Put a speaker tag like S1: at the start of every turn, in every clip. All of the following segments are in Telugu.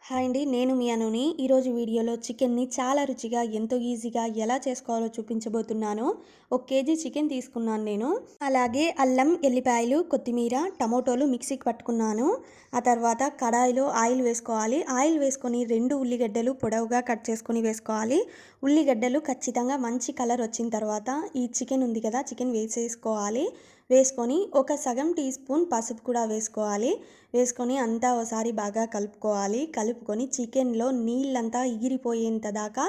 S1: హాయ్ అండి, నేను మీ అనుని. ఈరోజు వీడియోలో చికెన్ని చాలా రుచిగా ఎంతో ఈజీగా ఎలా చేసుకోవాలో చూపించబోతున్నాను. 1 కేజీ చికెన్ తీసుకున్నాను నేను. అలాగే అల్లం, ఎల్లిపాయలు, కొత్తిమీర, టమోటోలు మిక్సీకి పట్టుకున్నాను. ఆ తర్వాత కడాయిలో ఆయిల్ వేసుకోవాలి. ఆయిల్ వేసుకొని 2 ఉల్లిగడ్డలు పొడవుగా కట్ చేసుకొని వేసుకోవాలి. ఉల్లిగడ్డలు ఖచ్చితంగా మంచి కలర్ వచ్చిన తర్వాత ఈ చికెన్ ఉంది కదా, చికెన్ వేసేసుకోవాలి. వేసుకొని ఒక సగం టీ స్పూన్ పసుపు కూడా వేసుకోవాలి. వేసుకొని అంతా ఒకసారి బాగా కలుపుకొని చికెన్లో నీళ్ళంతా ఎగిరిపోయేంత దాకా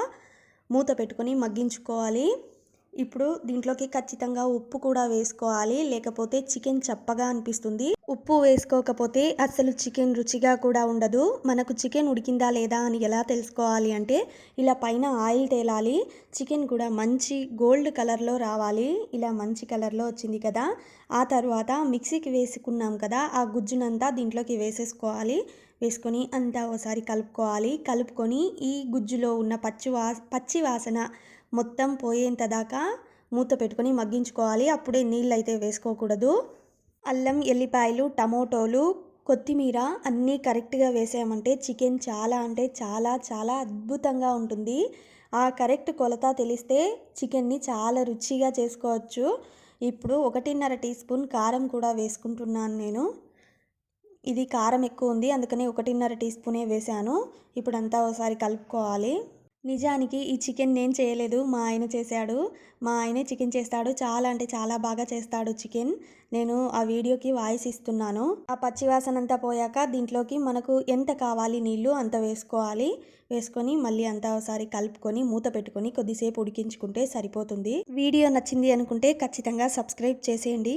S1: మూత పెట్టుకొని మగ్గించుకోవాలి. ఇప్పుడు దీంట్లోకి ఖచ్చితంగా ఉప్పు కూడా వేసుకోవాలి, లేకపోతే చికెన్ చప్పగా అనిపిస్తుంది. ఉప్పు వేసుకోకపోతే అస్సలు చికెన్ రుచిగా కూడా ఉండదు. మనకు చికెన్ ఉడికిందా లేదా అని ఎలా తెలుసుకోవాలి అంటే ఇలా పైన ఆయిల్ తేలాలి. చికెన్ కూడా మంచి గోల్డ్ కలర్లో రావాలి. ఇలా మంచి కలర్లో వచ్చింది కదా. ఆ తర్వాత మిక్సీకి వేసుకున్నాం కదా, ఆ గుజ్జునంతా దీంట్లోకి వేసేసుకోవాలి. వేసుకొని అంతా ఒకసారి కలుపుకొని ఈ గుజ్జులో ఉన్న పచ్చి వాసన మొత్తం పోయేంత దాకా మూత పెట్టుకొని మగ్గించుకోవాలి. అప్పుడే నీళ్ళు అయితే వేసుకోకూడదు. అల్లం, ఎల్లిపాయలు, టమోటోలు, కొత్తిమీర అన్నీ కరెక్ట్గా వేసామంటే చికెన్ చాలా అంటే చాలా చాలా అద్భుతంగా ఉంటుంది. ఆ కరెక్ట్ కొలత తెలిస్తే చికెన్ని చాలా రుచిగా చేసుకోవచ్చు. ఇప్పుడు 1.5 టీ స్పూన్ కారం కూడా వేసుకుంటున్నాను నేను. ఇది కారం ఎక్కువ ఉంది, అందుకని 1.5 టీ స్పూనే వేశాను. ఇప్పుడు అంతా ఒకసారి కలుపుకోవాలి. నిజానికి ఈ చికెన్ నేను చేయలేదు, మా ఆయన చేశాడు. మా ఆయనే చికెన్ చేస్తాడు. చాలా అంటే చాలా బాగా చేస్తాడు చికెన్. నేను ఆ వీడియోకి వాయిస్ ఇస్తున్నాను. ఆ పచ్చివాసన అంతా పోయాక దీంట్లోకి మనకు ఎంత కావాలి నీళ్ళు అంత వేసుకోవాలి. వేసుకొని మళ్ళీ అంతా ఒకసారి కలుపుకొని మూత పెట్టుకొని కొద్దిసేపు ఉడికించుకుంటే సరిపోతుంది. వీడియో నచ్చింది అనుకుంటే ఖచ్చితంగా సబ్స్క్రైబ్ చేసేయండి.